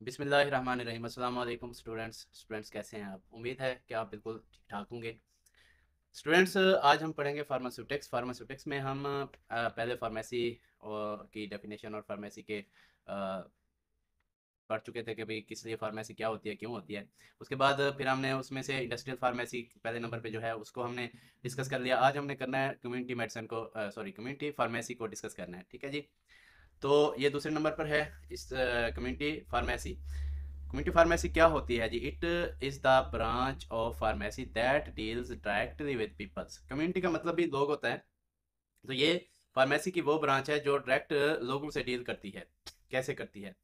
बिस्मिल्लाहिर्रहमानिर्रहीम। अस्सलाम वालेकुम स्टूडेंट्स कैसे हैं आप? उम्मीद है कि आप बिल्कुल ठीक ठाक होंगे। स्टूडेंट्स, आज हम पढ़ेंगे फार्मास्यूटिक्स में हम पहले फार्मेसी की डेफिनेशन और फार्मेसी के पढ़ चुके थे कि भाई किस लिए फार्मेसी क्या होती है, क्यों होती है। उसके बाद फिर हमने उसमें से इंडस्ट्रियल फार्मेसी पहले नंबर पे जो है उसको हमने डिस्कस कर लिया। आज हमने करना है कम्युनिटी मेडिसिन को, सॉरी कम्युनिटी फार्मेसी को डिस्कस करना है, ठीक है जी। तो ये दूसरे नंबर पर है इस कम्युनिटी फार्मेसी। कम्युनिटी फार्मेसी क्या होती है जी? It is the branch of pharmacy that deals directly with peoples. Community का मतलब भी लोग होता है, तो ये फार्मेसी की वो ब्रांच है जो डायरेक्ट लोगों से डील करती है। कैसे करती है?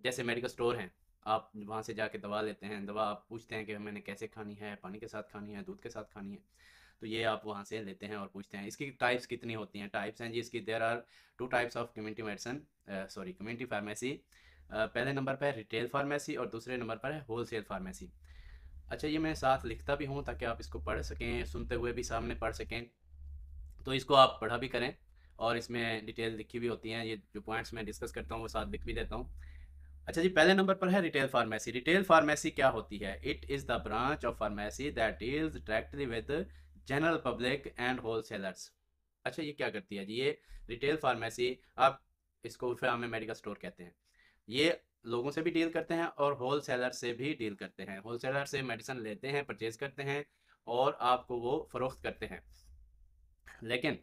जैसे मेडिकल स्टोर हैं, आप वहाँ से जाके दवा लेते हैं, दवा आप पूछते हैं कि मैंने कैसे खानी है, पानी के साथ खानी है, दूध के साथ खानी है। तो ये आप वहाँ से लेते हैं और पूछते हैं। इसकी टाइप्स कितनी होती हैं? टाइप्स हैं जी इसकी, there are two types of community medicine, sorry community pharmacy. पहले नंबर पर है रिटेल फार्मेसी और दूसरे नंबर पर है होल सेल फार्मेसी। अच्छा, ये मैं साथ लिखता भी हूँ ताकि आप इसको पढ़ सकें, सुनते हुए भी सामने पढ़ सकें, तो इसको आप पढ़ा भी करें। और इसमें डिटेल लिखी भी होती हैं, ये जो पॉइंट्स मैं डिस्कस करता हूँ वो साथ लिख भी देता हूँ। अच्छा जी, पहले नंबर पर है रिटेल फार्मेसी। रिटेल फार्मेसी क्या होती है? It is the branch of pharmacy that deals directly with general public and wholesalers. अच्छा, ये क्या करती है जी? ये रिटेल फार्मेसी, आप इसको फिर में मेडिकल स्टोर कहते हैं। ये लोगों से भी डील करते हैं और होलसेलर से भी डील करते हैं। होलसेलर से मेडिसिन लेते हैं, परचेज करते हैं और आपको वो फरोख्त करते हैं। लेकिन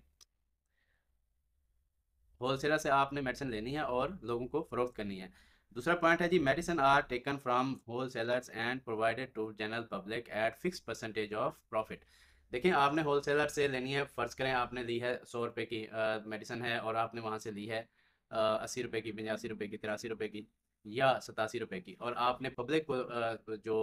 होलसेलर से आपने मेडिसिन लेनी है और लोगों को फरोख्त करनी है। दूसरा पॉइंट है जी, medicine are taken from wholesalers and provided to general public at fix percentage of profit. देखिए, आपने होलसेलर से लेनी है, फ़र्ज़ करें आपने ली है 100 रुपये की मेडिसिन है और आपने वहाँ से ली है 80 रुपये की, 85 रुपये की, 83 रुपये की या 87 रुपये की, और आपने पब्लिक को जो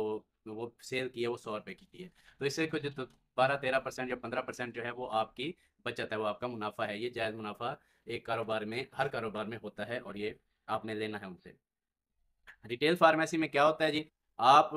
वो सेल की है वो 100 रुपये की है। तो इससे कुछ जो 12-13% या 15% जो है वो आपकी बचत है, वो आपका मुनाफा है। ये जायज़ मुनाफा एक कारोबार में, हर कारोबार में होता है और ये आपने लेना है उनसे। रिटेल फार्मेसी में क्या होता है जी? आप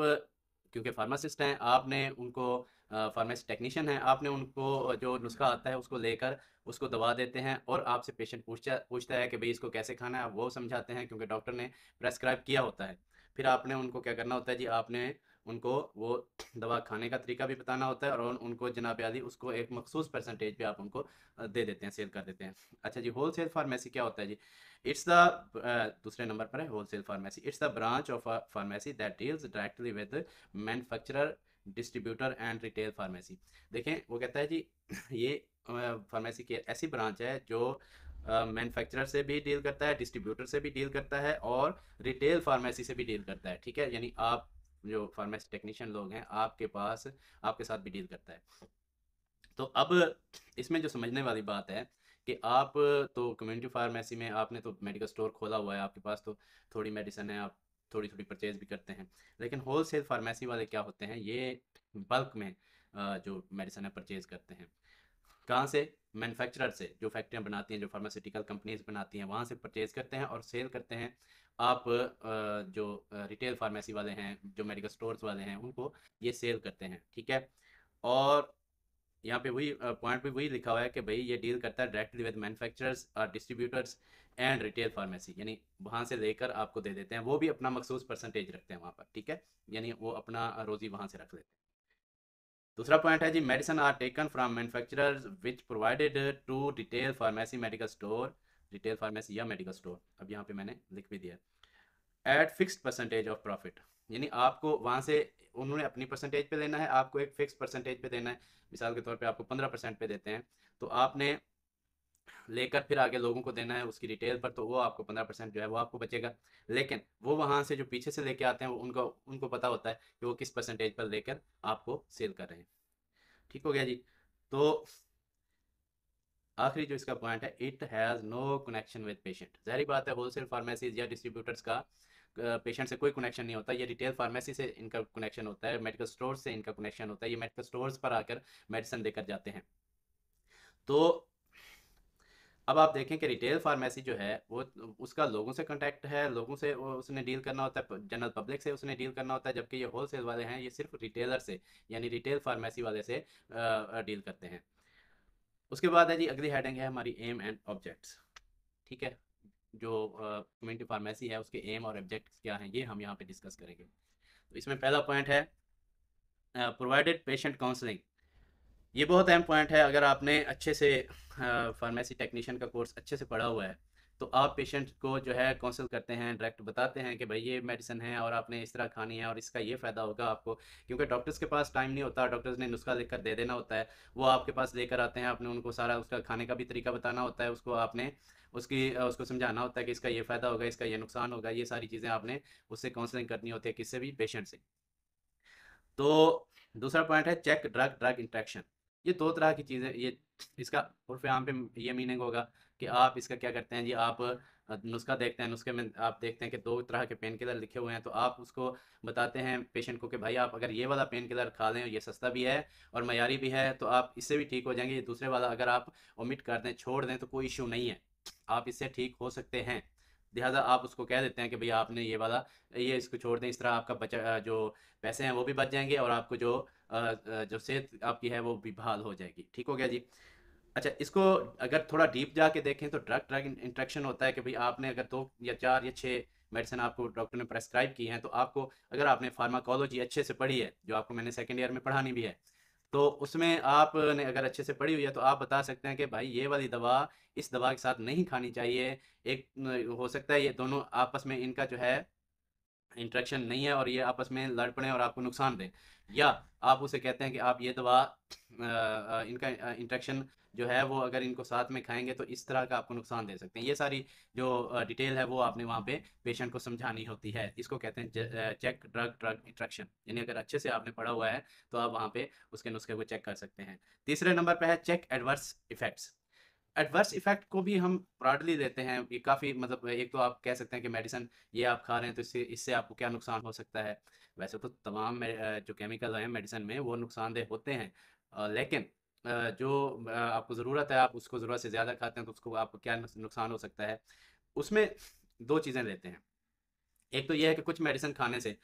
क्योंकि फार्मासिस्ट हैं, आपने उनको फार्मेसी टेक्नीशियन हैं, आपने उनको जो नुस्खा आता है उसको लेकर उसको दवा देते हैं और आपसे पेशेंट पूछता पूछता है कि भाई इसको कैसे खाना है, आप वो समझाते हैं क्योंकि डॉक्टर ने प्रेस्क्राइब किया होता है। फिर आपने उनको क्या करना होता है जी? आपने उनको वो दवा खाने का तरीका भी बताना होता है और उनको जनाब आली उसको एक मखसूस परसेंटेज पे आप उनको दे देते हैं, सेल कर देते हैं। अच्छा जी, होल सेल फार्मेसी क्या होता है जी? इट्स द दूसरे नंबर पर है wholesale pharmacy. It's the branch of pharmacy that deals directly with manufacturer, distributor and retail pharmacy. देखें, वो कहता है जी ये फार्मेसी की ऐसी ब्रांच है जो मैन्युफैक्चरर से भी डील करता है, डिस्ट्रीब्यूटर से भी डील करता है और रिटेल फार्मेसी से भी डील करता है, ठीक है? यानी आप जो फार्मेसी टेक्नीशियन लोग हैं, आपके पास आपके साथ भी डील करता है। तो अब इसमें जो समझने वाली बात है कि आप तो कम्युनिटी फार्मेसी में आपने तो मेडिकल स्टोर खोला हुआ है, आपके पास तो थोड़ी मेडिसिन है, आप थोड़ी थोड़ी परचेज भी करते हैं। लेकिन होल सेल फार्मेसी वाले क्या होते हैं? ये बल्क में जो मेडिसिन है परचेज करते हैं। कहाँ से? मैन्युफैक्चरर से, जो फैक्ट्रियाँ बनाती हैं, जो फार्मास्यूटिकल कंपनीज बनाती हैं, वहाँ से परचेज करते हैं और सेल करते हैं। आप जो रिटेल फार्मेसी वाले हैं, जो मेडिकल स्टोर्स वाले हैं, उनको ये सेल करते हैं, ठीक है? और यहाँ पे वही पॉइंट पे वही लिखा हुआ है कि भाई ये डील करता है डायरेक्टली विद मैन्युफैक्चरर्स और डिस्ट्रीब्यूटर्स एंड रिटेल फार्मेसी, यानी वहाँ से लेकर आपको दे देते हैं। वो भी अपना मखसूस परसेंटेज रखते हैं वहाँ पर, ठीक है? यानी वो अपना रोजी वहाँ से रख लेते हैं। दूसरा पॉइंट है जी, medicine are taken from manufacturers which provided to retail pharmacy medical store, retail pharmacy या मेडिकल स्टोर, अब यहाँ पे मैंने लिख भी दिया, at fixed percentage of profit. यानी आपको वहाँ से उन्होंने अपनी परसेंटेज पे लेना है, आपको एक फिक्स परसेंटेज पे देना है। मिसाल के तौर पे आपको 15% पे देते हैं, तो आपने लेकर फिर आगे लोगों को देना है उसकी रिटेल पर, तो वो आपको 15% जो है वो आपको बचेगा। लेकिन वो वहाँ से जो पीछे से लेके आते हैं, उनको उनको पता होता है कि वो किस परसेंटेज पर लेकर आपको सेल कर रहे हैं। ठीक हो गया जी। तो आखिरी जो इसका पॉइंट है, it has no connection with patient. ज़ाहिर बात है, होलसेल फार्मेसीज या डिस्ट्रीब्यूटर्स का पेशेंट से कोई कनेक्शन नहीं होता। ये रिटेल फार्मेसी से इनका कनेक्शन होता है, मेडिकल स्टोर से इनका कनेक्शन होता है। ये मेडिकल स्टोर्स पर आकर मेडिसिन लेकर जाते हैं। तो अब आप देखें कि रिटेल फार्मेसी जो है वो उसका लोगों से कांटेक्ट है, लोगों से वो उसने डील करना होता है, जनरल पब्लिक से उसने डील करना होता है। जबकि ये होलसेल वाले हैं, ये सिर्फ रिटेलर से, यानी रिटेल फार्मेसी वाले से डील करते हैं। उसके बाद है जी, अगली हेडिंग है हमारी एम एंड ऑब्जेक्ट्स, ठीक है? जो कम्युनिटी फार्मेसी है उसके एम और ऑब्जेक्ट क्या हैं, ये हम यहाँ पे डिस्कस करेंगे। तो इसमें पहला पॉइंट है प्रोवाइडेड पेशेंट काउंसलिंग। ये बहुत अहम पॉइंट है। अगर आपने अच्छे से फार्मेसी टेक्नीशियन का कोर्स अच्छे से पढ़ा हुआ है तो आप पेशेंट को जो है काउंसल करते हैं, डायरेक्ट बताते हैं कि भाई ये मेडिसिन है और आपने इस तरह खानी है और इसका ये फ़ायदा होगा आपको। क्योंकि डॉक्टर्स के पास टाइम नहीं होता, डॉक्टर्स ने नुस्खा लिख कर दे देना होता है, वो आपके पास लेकर आते हैं, आपने उनको सारा उसका खाने का भी तरीका बताना होता है, उसको आपने उसको समझाना होता है कि इसका ये फ़ायदा होगा, इसका ये नुकसान होगा, ये सारी चीज़ें आपने उससे काउंसलिंग करनी होती है, किससे भी, पेशेंट से। तो दूसरा पॉइंट है चेक ड्रग ड्रग इंटरेक्शन। ये दो तरह की चीज़ें, ये इसका उर्फ आम पे ये मीनिंग होगा कि आप इसका क्या करते हैं जी, आप नुस्खा देखते हैं, नुस्खे में आप देखते हैं कि दो तरह के पेन किलर लिखे हुए हैं, तो आप उसको बताते हैं पेशेंट को कि भाई आप अगर ये वाला पेन किलर खा लें, ये सस्ता भी है और मयारी भी है, तो आप इससे भी ठीक हो जाएंगे। ये दूसरे वाला अगर आप ओमिट कर दें, छोड़ दें, तो कोई इशू नहीं है, आप इससे ठीक हो सकते हैं। लिहाजा आप उसको कह देते हैं कि भैया आपने ये वाला, ये इसको छोड़ दें, इस तरह आपका बचा जो पैसे हैं वो भी बच जाएंगे और आपको जो सेहत आपकी है वो भी बहाल हो जाएगी। ठीक हो गया जी। अच्छा, इसको अगर थोड़ा डीप जाके देखें तो ड्रग ड्रग इंटरेक्शन होता है कि भाई आपने अगर 2 या 4 या 6 मेडिसिन आपको डॉक्टर ने प्रेस्क्राइब की हैं, तो आपको, अगर आपने फार्माकोलॉजी अच्छे से पढ़ी है, जो आपको मैंने सेकेंड ईयर में पढ़ानी भी है, तो उसमें आपने अगर अच्छे से पढ़ी हुई है तो आप बता सकते हैं कि भाई ये वाली दवा इस दवा के साथ नहीं खानी चाहिए। एक हो सकता है ये दोनों आपस में इनका जो है इंटरेक्शन नहीं है और ये आपस में लड़ पड़े और आपको नुकसान दें, या आप उसे कहते हैं कि आप ये दवा इनका इंटरेक्शन जो है वो अगर इनको साथ में खाएंगे तो इस तरह का आपको नुकसान दे सकते हैं। ये सारी जो डिटेल है वो आपने वहाँ पे पेशेंट को समझानी होती है। इसको कहते हैं चेक ड्रग ड्रग इंटरेक्शन, यानी अगर अच्छे से आपने पढ़ा हुआ है तो आप वहाँ पे उसके नुस्खे को चेक कर सकते हैं। तीसरे नंबर पे है check adverse effects. Adverse effect को भी हम ब्रॉडली लेते हैं, ये काफ़ी मतलब, एक तो आप कह सकते हैं कि मेडिसिन ये आप खा रहे हैं तो इससे इससे आपको क्या नुकसान हो सकता है। वैसे तो तमाम जो केमिकल हैं मेडिसिन में वो नुकसानदेह होते हैं, लेकिन जो आपको ज़रूरत है आप उसको ज़रूरत से ज़्यादा खाते हैं तो उसको आपको क्या नुकसान हो सकता है। उसमें दो चीज़ें लेते हैं। एक तो ये है कि कुछ मेडिसिन खाने से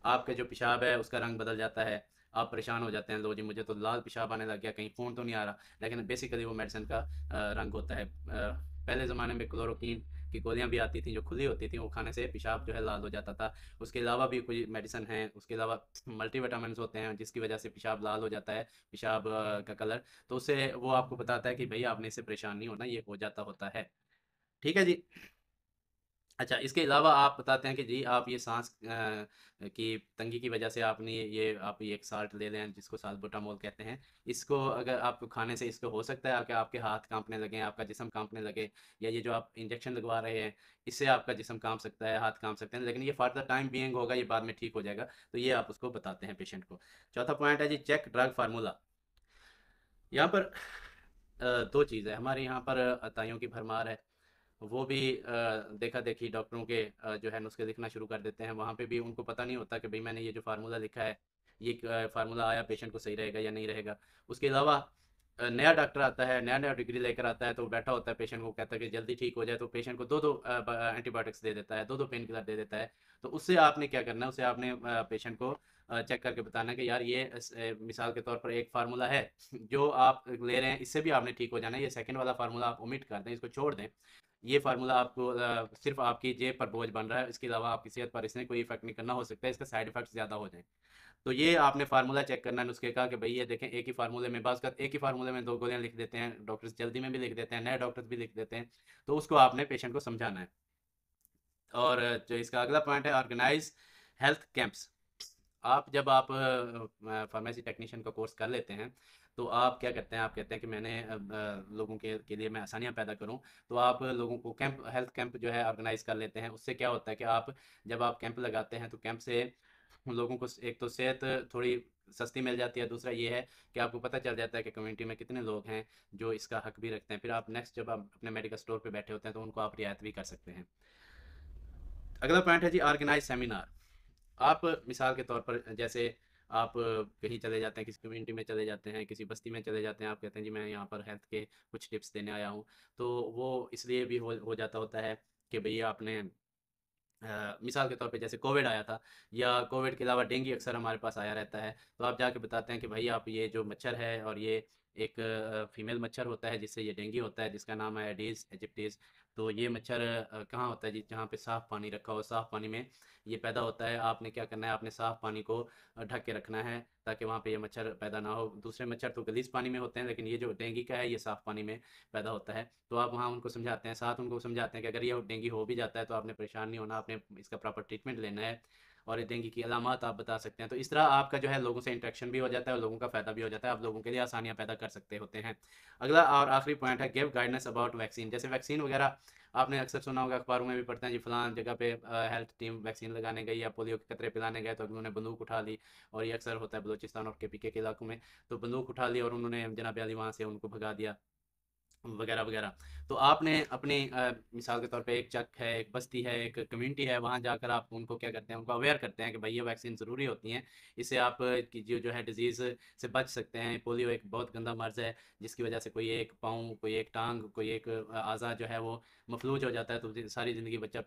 आपका जो पेशाब है उसका रंग बदल जाता है, आप परेशान हो जाते हैं, लो जी मुझे तो लाल पेशाब आने लग गया, कहीं खून तो नहीं आ रहा, लेकिन बेसिकली वो मेडिसिन का रंग होता है। पहले ज़माने में क्लोरोक्वीन की गोलियां भी आती थी जो खुली होती थी, वो खाने से पेशाब जो है लाल हो जाता था। उसके अलावा भी कोई मेडिसिन है, उसके अलावा मल्टीविटामिन होते हैं जिसकी वजह से पेशाब लाल हो जाता है, पेशाब का कलर, तो उससे वो आपको बताता है कि भैया आपने इससे परेशान नहीं होना, ये हो जाता होता है। ठीक है जी। अच्छा, इसके अलावा आप बताते हैं कि जी आप ये सांस की तंगी की वजह से आपने आप ये एक साल्ट ले लें जिसको साल्बुटामोल कहते हैं। इसको अगर आपको खाने से इसको हो सकता है कि आपके हाथ कांपने लगे, आपका जिस्म कांपने लगे, या ये जो आप इंजेक्शन लगवा रहे हैं इससे आपका जिस्म कांप सकता है, हाथ कांप सकते हैं, लेकिन ये फॉर द टाइम बीइंग होगा, ये बाद में ठीक हो जाएगा। तो ये आप उसको बताते हैं पेशेंट को। चौथा पॉइंट है जी चेक ड्रग फार्मूला। यहाँ पर दो चीज़ है, हमारे यहाँ पर अताइयों की भरमार है, वो भी देखा देखी डॉक्टरों के जो है नुस्खे लिखना शुरू कर देते हैं, वहाँ पे भी उनको पता नहीं होता कि भाई मैंने ये जो फार्मूला लिखा है ये फार्मूला आया पेशेंट को सही रहेगा या नहीं रहेगा। उसके अलावा नया डॉक्टर आता है, नया नया डिग्री लेकर आता है, तो वो बैठा होता है, पेशेंट को कहता है कि जल्दी ठीक हो जाए, तो पेशेंट को दो दो एंटीबायोटिक्स दे देता है, दो दो पेन किलर दे देता है। तो उससे आपने क्या करना है, उससे आपने पेशेंट को चेक करके बताना है कि यार ये मिसाल के तौर पर एक फार्मूला है जो आप ले रहे हैं, इससे भी आपने ठीक हो जाना है, ये सेकंड वाला फार्मूला आप ओमिट कर दें, इसको छोड़ दें। ये फार्मूला आपको सिर्फ आपकी जेब पर बोझ बन रहा है, इसके अलावा आपकी सेहत पर इसने कोई इफेक्ट नहीं करना, हो सकता है इसका साइड इफेक्ट ज़्यादा हो जाए। तो ये आपने फार्मूला चेक करना है नुस्खे का कि भाई ये देखें, एक ही फार्मूले में बाज़ एक ही फार्मूले में दो गोलियां लिख देते हैं डॉक्टर्स, जल्दी में भी लिख देते हैं, नए डॉक्टर्स भी लिख देते हैं, तो उसको आपने पेशेंट को समझाना है। और जो इसका अगला पॉइंट है ऑर्गेनाइज हेल्थ कैंप्स। आप जब आप फार्मेसी टेक्नीशियन का कोर्स कर लेते हैं तो आप क्या करते हैं, आप कहते हैं कि मैंने लोगों के लिए मैं आसानियाँ पैदा करूं, तो आप लोगों को कैंप, हेल्थ कैंप जो है ऑर्गेनाइज कर लेते हैं। उससे क्या होता है कि आप जब आप कैंप लगाते हैं तो कैंप से लोगों को एक तो सेहत थोड़ी सस्ती मिल जाती है, दूसरा ये है कि आपको पता चल जाता है कि कम्युनिटी में कितने लोग हैं जो इसका हक भी रखते हैं, फिर आप नेक्स्ट जब आप अपने मेडिकल स्टोर पे बैठे होते हैं तो उनको आप रियायत भी कर सकते हैं। अगला पॉइंट है जी ऑर्गेनाइज सेमिनार। आप मिसाल के तौर पर जैसे आप कहीं चले जाते हैं, किसी कम्युनिटी में चले जाते हैं, किसी बस्ती में चले जाते हैं, आप कहते हैं जी मैं यहाँ पर हेल्थ के कुछ टिप्स देने आया हूँ, तो वो इसलिए भी हो जाता होता है कि भैया आपने मिसाल के तौर पे जैसे कोविड आया था, या कोविड के अलावा डेंगू अक्सर हमारे पास आया रहता है, तो आप जाके बताते हैं कि भाई आप ये जो मच्छर है, और ये एक फीमेल मच्छर होता है जिससे ये डेंगू होता है, जिसका नाम है एडीज एजिप्टीज, तो ये मच्छर कहाँ होता है जी, जहाँ पे साफ़ पानी रखा हो, साफ़ पानी में ये पैदा होता है। आपने क्या करना है, आपने साफ़ पानी को ढक के रखना है ताकि वहाँ पे ये मच्छर पैदा ना हो। दूसरे मच्छर तो गलीज़ पानी में होते हैं, लेकिन ये जो डेंगू का है ये साफ़ पानी में पैदा होता है। तो आप वहाँ उनको समझाते हैं, साथ उनको समझाते हैं कि अगर ये डेंगू हो भी जाता है तो आपने परेशान नहीं होना, आपने इसका प्रॉपर ट्रीटमेंट लेना है और डेंगू की अलामात आप बता सकते हैं। तो इस तरह आपका जो है लोगों से इंटरेक्शन भी हो जाता है और लोगों का फ़ायदा भी हो जाता है, आप लोगों के लिए आसानियाँ पैदा कर सकते होते हैं। अगला और आखिरी पॉइंट है, गिव गाइडेंस अबाउट वैक्सीन। जैसे वैक्सीन वगैरह आपने अक्सर सुना होगा, अखबारों में भी पढ़ते हैं जी, फलां जगह पे हेल्थ टीम वैक्सीन लगाने गई या पोलियो के कतरे पिलाने गए तो उन्होंने बंदूक उठा ली। और ये अक्सर होता है बलूचिस्तान और केपीके के इलाकों में। तो बंदूक उठा ली और उन्होंने जनाब अली वहाँ से उनको भगा दिया वगैरह वगैरह। तो आपने अपनी मिसाल के तौर पे एक चक है, एक बस्ती है, एक कम्युनिटी है, वहाँ जाकर आप उनको क्या करते हैं, उनको अवेयर करते हैं कि भाई ये वैक्सीन ज़रूरी होती हैं, इससे आप की जो है डिजीज़ से बच सकते हैं। पोलियो एक बहुत गंदा मर्ज़ है जिसकी वजह से कोई एक पाँव, कोई एक टांग, कोई एक आज़ा जो है वो मफलूज हो जाता है, तो सारी ज़िंदगी बच्चा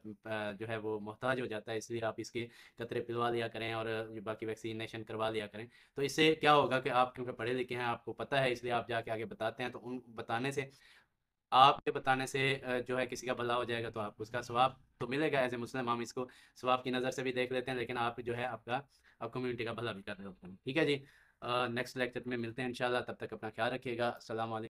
जो है वो मोहताज हो जाता है। इसलिए आप इसके कतरे पिलवा लिया करें और बाकी वैक्सीनेशन करवा लिया करें। तो इससे क्या होगा कि आप क्योंकि पढ़े लिखे हैं, आपको पता है, इसलिए आप जाके आगे बताते हैं। तो उन बताने से, आपके बताने से जो है किसी का भला हो जाएगा, तो आपको उसका सवाब तो मिलेगा। एज ए मुस्लिम हम इसको सवाब की नज़र से भी देख लेते हैं, लेकिन आप जो है आपका आप कम्युनिटी का भला भी कर रहे होते हैं। ठीक है जी, नेक्स्ट लेक्चर में मिलते हैं इंशाल्लाह, तब तक अपना ख्याल रखिएगा। अस्सलाम वालेकुम।